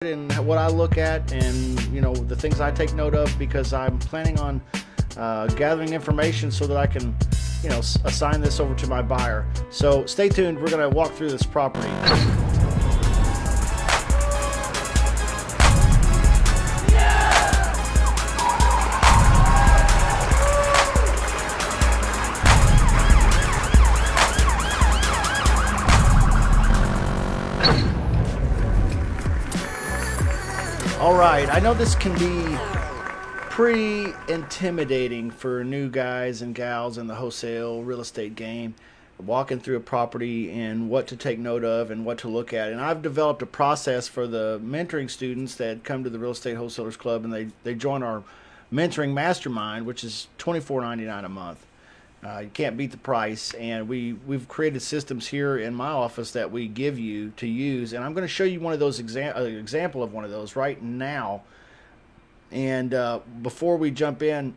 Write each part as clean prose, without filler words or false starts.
and what I look at, and the things I take note of, because I'm planning on gathering information so that I can assign this over to my buyer. So stay tuned. We're going to walk through this property. All right, I know this can be pretty intimidating for new guys and gals in the wholesale real estate game, walking through a property and what to take note of and what to look at. And I've developed a process for the mentoring students that come to the Real Estate Wholesalers Club, and they join our mentoring mastermind, which is $24.99 a month. You can't beat the price, and we've created systems here in my office that we give you to use, and I'm going to show you one of those example of one of those right now. And before we jump in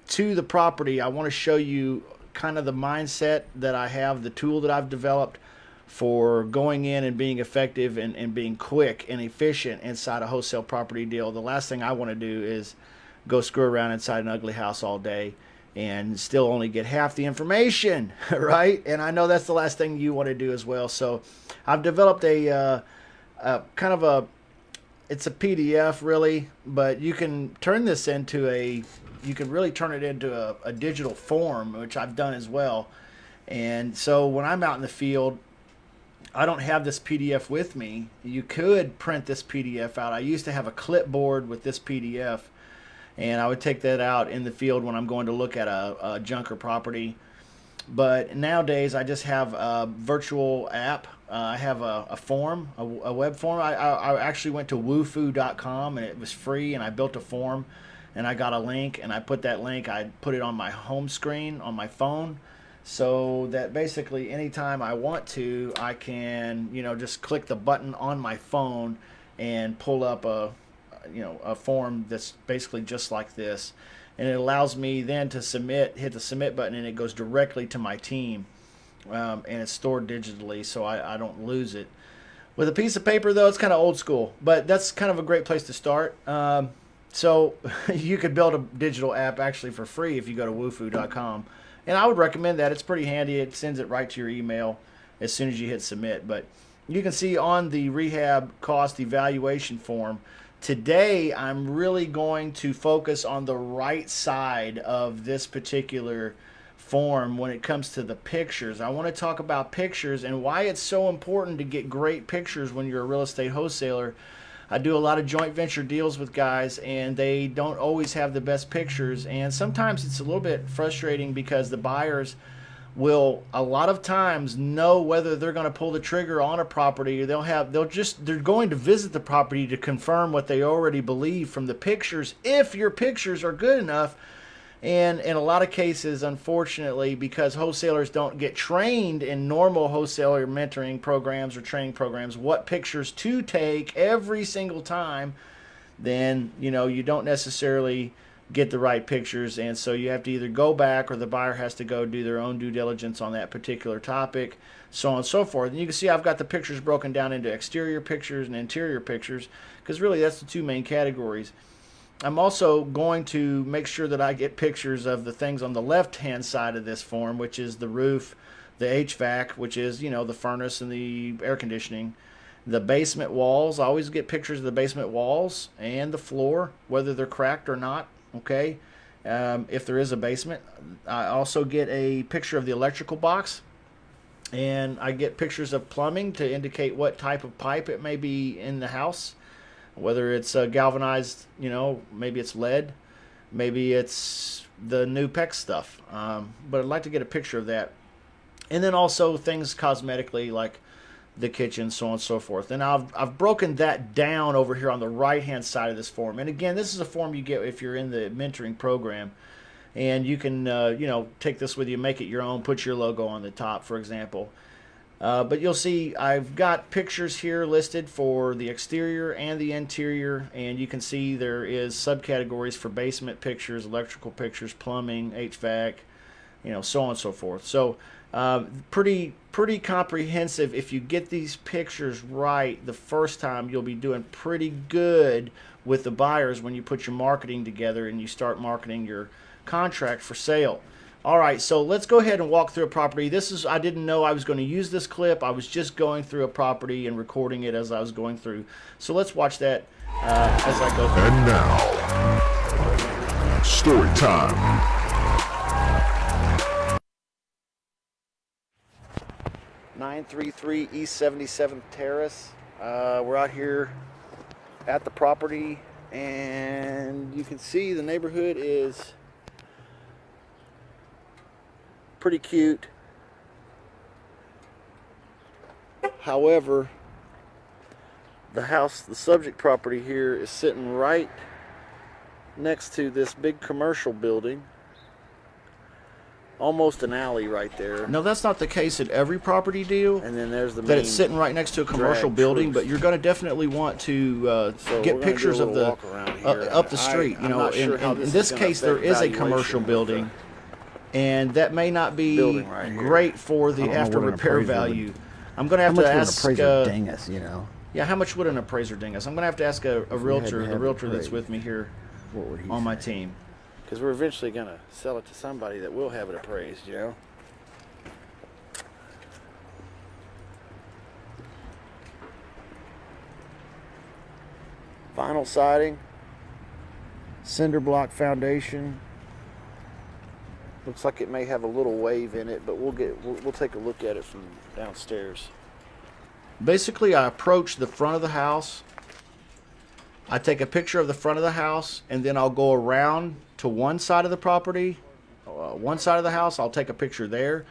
to the property, I want to show you kind of the mindset that I have, the tool that I've developed for going in and being effective and being quick and efficient inside a wholesale property deal. The last thing I want to do is go screw around inside an ugly house all day and still only get half the information, right? And I know that's the last thing you want to do as well. So I've developed a kind of it's a PDF really, but you can turn this into you can really turn it into a digital form, which I've done as well. And so when I'm out in the field, I don't have this PDF with me. You could print this PDF out. I used to have a clipboard with this PDF, and I would take that out in the field when I'm going to look at a junker property. But nowadays, I just have a virtual app. I have a form, a web form. I actually went to woofu.com, and it was free, and I built a form, and I got a link, and I put that link, I put it on my home screen on my phone, so that basically anytime I want to, I can just click the button on my phone and pull up a form that's basically just like this, and it allows me then to hit the submit button, and it goes directly to my team, and it's stored digitally, so I don't lose it. With a piece of paper though, it's kind of old school, but that's kind of a great place to start. So you could build a digital app actually for free if you go to woofu.com, and I would recommend that. It's pretty handy. It sends it right to your email as soon as you hit submit. But you can see on the rehab cost evaluation form, today I'm really going to focus on the right side of this particular form when it comes to the pictures. I want to talk about pictures and why it's so important to get great pictures when you're a real estate wholesaler. I do a lot of joint venture deals with guys, and they don't always have the best pictures, and sometimes it's a little bit frustrating because the buyers will a lot of times know whether they're going to pull the trigger on a property, or they're going to visit the property to confirm what they already believe from the pictures, if your pictures are good enough. And in a lot of cases, unfortunately, because wholesalers don't get trained in normal wholesaler mentoring programs or training programs what pictures to take every single time, then you don't necessarily get the right pictures, and so you have to either go back, or the buyer has to go do their own due diligence on that particular topic, so on and so forth. And you can see I've got the pictures broken down into exterior pictures and interior pictures, because really that's the two main categories. I'm also going to make sure that I get pictures of the things on the left hand side of this form, which is the roof, the HVAC, which is the furnace and the air conditioning, the basement walls. I always get pictures of the basement walls and the floor, whether they're cracked or not. Okay, if there is a basement. I also get a picture of the electrical box, and I get pictures of plumbing to indicate what type of pipe it may be in the house, whether it's galvanized, maybe it's lead, maybe it's the new PEX stuff, but I'd like to get a picture of that. And then also things cosmetically like the kitchen, so on and so forth. And I've broken that down over here on the right hand side of this form. And again, this is a form you get if you're in the mentoring program, and you can take this with you, make it your own, put your logo on the top, for example. But you'll see I've got pictures here listed for the exterior and the interior, and you can see there is subcategories for basement pictures, electrical pictures, plumbing, HVAC, so on and so forth. So Pretty comprehensive. If you get these pictures right the first time, you'll be doing pretty good with the buyers when you put your marketing together and you start marketing your contract for sale. All right, so let's go ahead and walk through a property. I didn't know I was going to use this clip. I was just going through a property and recording it as I was going through. So let's watch that as I go through. And now, story time. 933 East 77th Terrace. We're out here at the property, and you can see the neighborhood is pretty cute. However, the subject property here is sitting right next to this big commercial building. Almost an alley right there. No, that's not the case at every property deal. And then there's the main, that it's sitting right next to a commercial building, but you're going to definitely want to get pictures of the up the street. You know, in this case, there is a commercial building, and that may not be great for the after repair value. I'm going to have to ask. How much would an appraiser ding us, you know? Yeah, how much would an appraiser ding us? I'm going to have to ask a realtor, the realtor that's with me here on my team. Because we're eventually going to sell it to somebody that will have it appraised, you know? Vinyl siding, cinder block foundation. Looks like it may have a little wave in it, but we'll take a look at it from downstairs. Basically, I approach the front of the house. I take a picture of the front of the house, and then I'll go around to one side of the property, one side of the house. I'll take a picture there.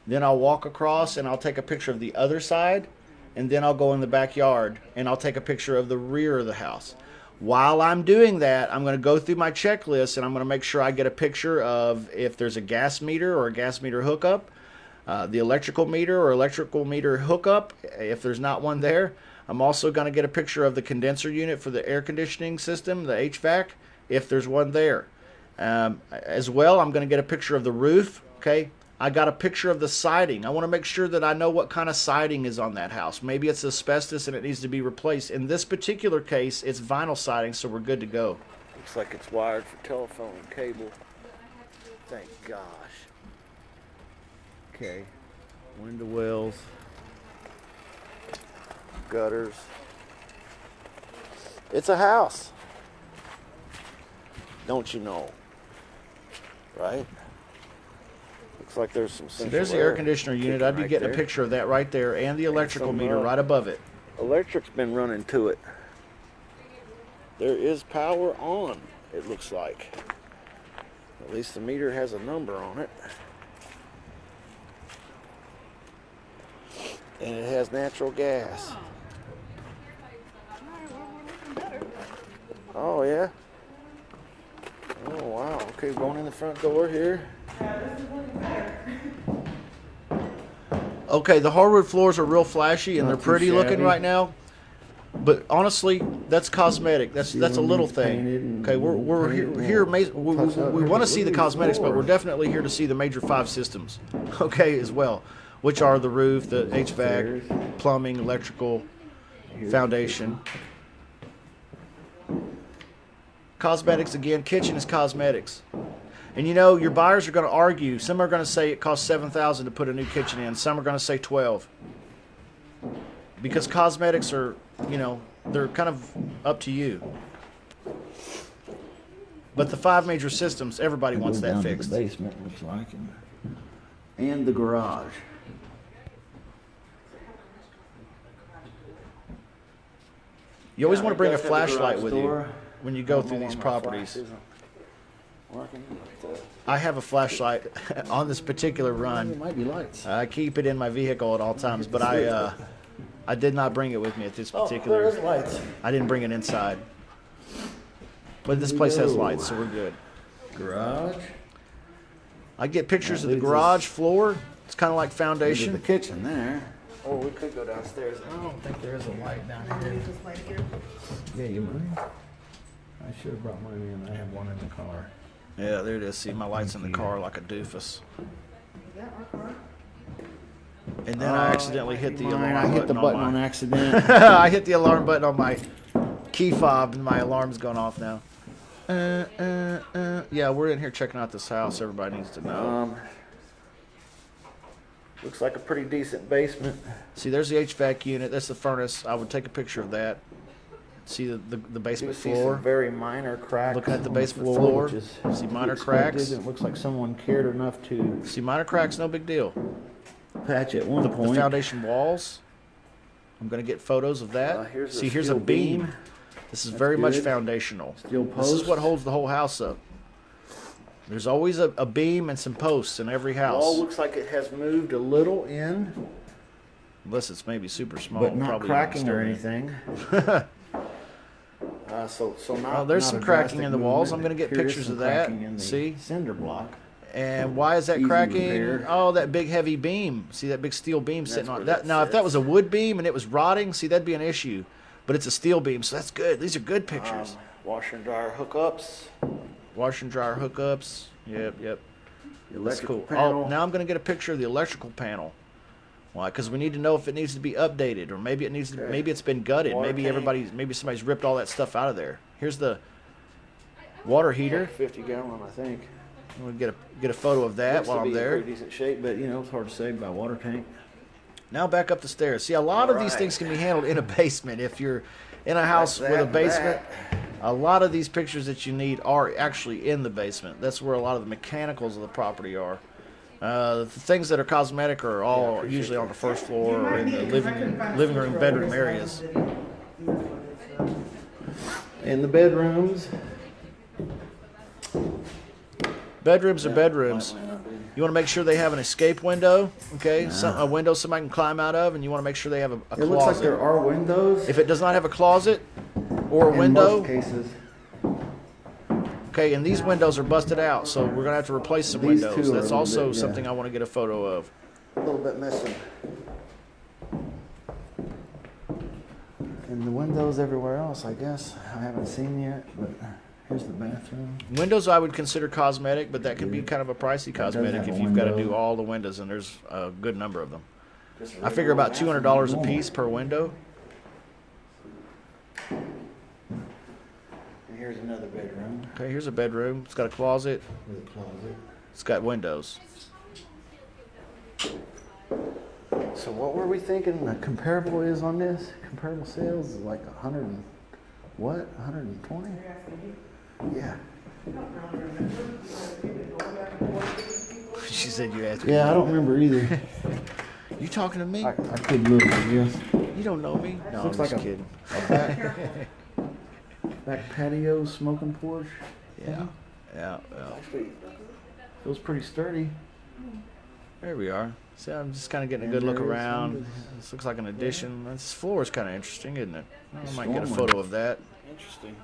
Then I'll walk across and I'll take a picture of the other side, and then I'll go in the backyard and I'll take a picture of the rear of the house. While I'm doing that, I'm going to go through my checklist and I'm going to make sure I get a picture of if there's a gas meter or a gas meter hookup, the electrical meter or electrical meter hookup, if there's not one there. I'm also going to get a picture of the condenser unit for the air conditioning system, the HVAC, if there's one there. As well, I'm going to get a picture of the roof. Okay, I got a picture of the siding. I want to make sure that I know what kind of siding is on that house. Maybe it's asbestos and it needs to be replaced. In this particular case, it's vinyl siding, so we're good to go. Looks like it's wired for telephone and cable. Thank gosh. Okay, window wells, gutters. It's a house. Don't you know? Right? Looks like there's some central there's the air conditioner unit. I'd be getting a picture of that right there, and the electrical meter right above it. Electric's been running to it. There is power on, it looks like. At least the meter has a number on it. And it has natural gas. Oh, yeah. Oh, wow. Okay, going in the front door here. Okay, the hardwood floors are real flashy and they're pretty looking right now. But honestly, that's cosmetic. That's a little thing. Okay, we're here. We want to see the cosmetics, but we're definitely here to see the major 5 systems. Okay, as well, which are the roof, the HVAC, plumbing, electrical, foundation. Cosmetics again. Kitchen is cosmetics. And you know, your buyers are going to argue. Some are going to say it costs $7,000 to put a new kitchen in. Some are going to say $12,000. Because cosmetics are, you know, they're kind of up to you. But the 5 major systems, everybody wants that fixed. The basement looks like, and the garage. You always want to bring a flashlight with you when you go through these properties. I have a flashlight on this particular run. Might be lights. I keep it in my vehicle at all times, but I did not bring it with me at this particular. There is lights. I didn't bring it inside. But this place has lights, so we're good. Garage. I get pictures of the garage floor. It's kind of like foundation. The kitchen there. Or we could go downstairs. I don't think there is a light down here. Yeah, you mind? I should have brought mine in. I have one in the car. Yeah, there it is. See, my light's in the car like a doofus. Is that our car? And then I accidentally hit the alarm I hit the button on mine. accident. I hit the alarm button on my key fob, and my alarm's going off now. Yeah, we're in here checking out this house. Everybody needs to know. Looks like a pretty decent basement. See, there's the HVAC unit. That's the furnace. I would take a picture of that. See the basement See floor. some very minor cracks. Looking at the on basement floor. which is See minor expected. cracks. It looks like someone cared enough to See minor cracks, no big deal. patch at one The point. foundation walls. I'm going to get photos of that. Here's See, a here's a steel beam. beam. This is That's very much good. foundational. Steel This is posts. what holds the whole house up. There's always a beam and some posts in every house. Wall looks like it has moved a little in, Unless it's maybe super small. but not probably cracking still or in. anything. So not. Oh, there's not some a cracking drastic in the walls. movement. I'm gonna get Here is pictures some of that. cracking in the See? cinder block. And why is that Easy cracking? repair. Oh, that big heavy beam. See that big steel beam sitting on where that. that Now, if that sits. was a wood beam and it was rotting, see, that'd be an issue. But it's a steel beam, so that's good. These are good pictures. Washer and dryer hookups. Washer and dryer hookups. Yep. That's Electrical cool. panel. Oh, now I'm going to get a picture of the electrical panel. Why? Because we need to know if it needs to be updated, or maybe it needs to. Okay. Maybe it's been gutted. Water Maybe tank. maybe somebody's ripped all that stuff out of there. Here's the water heater. 50-gallon, I think. We'll get a photo of that Looks while to I'm be there. in pretty decent shape, but it's hard to say by water tank. Now back up the stairs. See, a lot of these Alright. things can be handled in a basement. If you're in a house That's with a that, basement, that. a lot of these pictures that you need are actually in the basement. That's where a lot of the mechanicals of the property are. The things that are cosmetic are all usually on the first floor or in the living room, bedroom areas. In the bedrooms. Bedrooms are bedrooms. You want to make sure they have an escape window, okay? A window somebody can climb out of, and you want to make sure they have a It closet. looks like there are windows. If it does not have a closet or a in window, most cases. okay, and these windows are busted out, so we're gonna have to replace some These windows. two are a That's little also bit, yeah. something I want to get a photo of. A little bit missing. And the windows everywhere else, I guess. I haven't seen yet, but here's the bathroom. Windows I would consider cosmetic, but that can be kind of a pricey does cosmetic have a if you've got to window. do all the windows, and there's a good number of them. Just a I figure regular about $200 a bathroom. piece per window. And here's another bedroom Okay, here's a bedroom. It's got a closet. with a closet. It's got windows. So what were we thinking the comparable is on this? Comparable sales is like 100 and what? 120? Yeah. She said you asked. Yeah, I don't remember either. You talking to me? I could look, I guess. You don't know me? No, Looks I'm like just a- kidding. Back patio, smoking porch. Yeah. Actually, feels pretty sturdy. There we are. See, I'm just kind of getting a And good look there is around. windows. This looks like an addition. This floor is kind of interesting, isn't it? I might get a Storm photo of that. Interesting.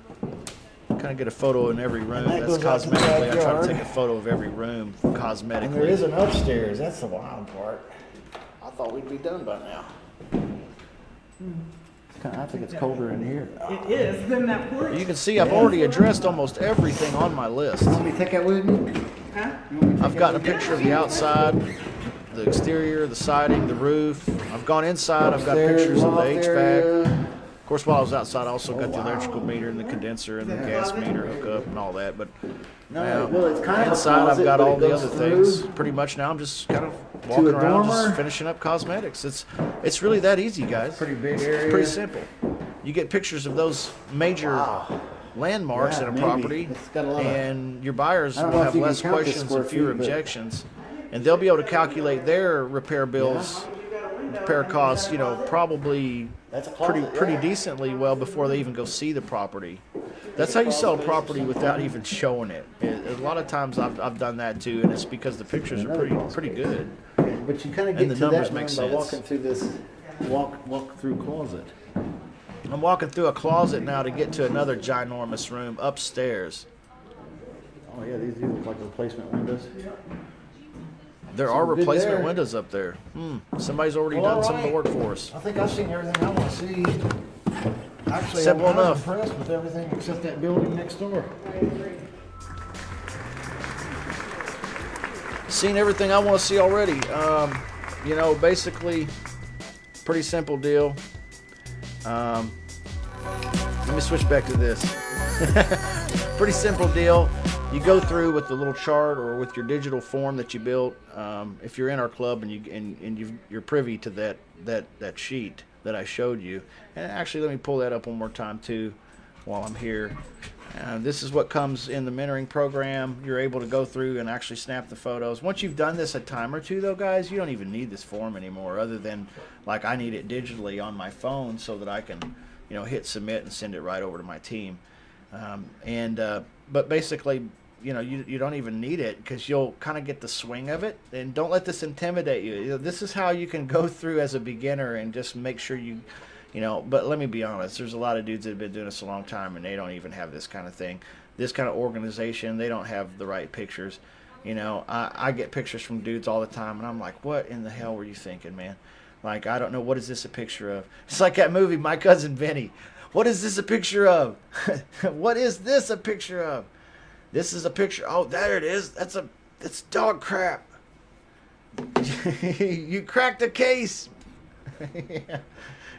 Kind of get a photo in every room. that That's goes out to the cosmetically. I try to backyard. take a photo of every room And there cosmetically. is an upstairs. That's the wild part. I thought we'd be done by now. I think it's colder in here. It is, then that porch. You can see I've already addressed almost everything on my list. Want me to take that with me? Huh? I've gotten a picture of the outside, the exterior, the siding, the roof. I've gone inside. I've got Upstairs, pictures of the loft HVAC. area. Of course, while I was outside, I also got the wow. electrical meter and the condenser and the gas meter hookup and all that. But No, well, it's kind of a inside, I've closet, got but all it the goes other through. things. Pretty much now, I'm just kind of walking a around, just dormer. finishing up cosmetics. It's really that easy, guys. Pretty big It's area. pretty simple. You get pictures of those major Wow. landmarks Yeah, in a maybe. property, It's got a lot of- and your buyers I don't will know if have you can less count the questions square and fewer feet, but- objections, and they'll be able to calculate their repair bills, repair costs, probably That's a closet, pretty yeah. decently well before they even go see the property. That's how you sell a property without even showing it. A lot of times I've done that too, and it's because the pictures are pretty good. But you kind of And get the to numbers that make room by sense. walking through this walk through closet. I'm walking through a closet now to get to another ginormous room upstairs. Oh yeah, these do look like replacement windows. There are good replacement there. windows up there. Somebody's already Well, done some of the alright. work for us. I think I've seen everything I want to see. Actually, Simple I'm enough. impressed with everything except that building next door. Seen everything I want to see already. you know, basically, pretty simple deal. Let me switch back to this. Pretty simple deal. You go through with the little chart or with your digital form that you built. If you're in our club and you're privy to that sheet that I showed you. And actually, let me pull that up one more time too, while I'm here. This is what comes in the mentoring program. You're able to go through and actually snap the photos. Once you've done this a time or two, though, guys, you don't even need this form anymore. Other than, like, I need it digitally on my phone so that I can, you know, hit submit and send it right over to my team. But basically, you know, you don't even need it because you'll kind of get the swing of it. And don't let this intimidate you. You know, this is how you can go through as a beginner and just make sure you know. But let me be honest, there's a lot of dudes that have been doing this a long time and they don't even have this kind of thing, this kind of organization. They don't have the right pictures. You know, I get pictures from dudes all the time and I'm like, what in the hell were you thinking, man? Like, I don't know, what is this a picture of? It's like that movie, My Cousin Vinny. What is this a picture of? What is this a picture of? This is a picture. Oh, there it is. That's dog crap. You cracked the case. Yeah.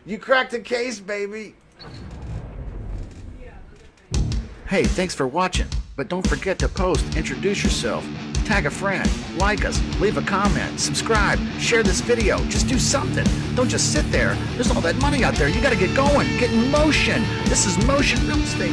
You cracked the case, baby. Hey, thanks for watching. But don't forget to post, introduce yourself, tag a friend, like us, leave a comment, subscribe, share this video. Just do something. Don't just sit there. There's all that money out there. You got to get going. Get in motion. This is Motion Real Estate.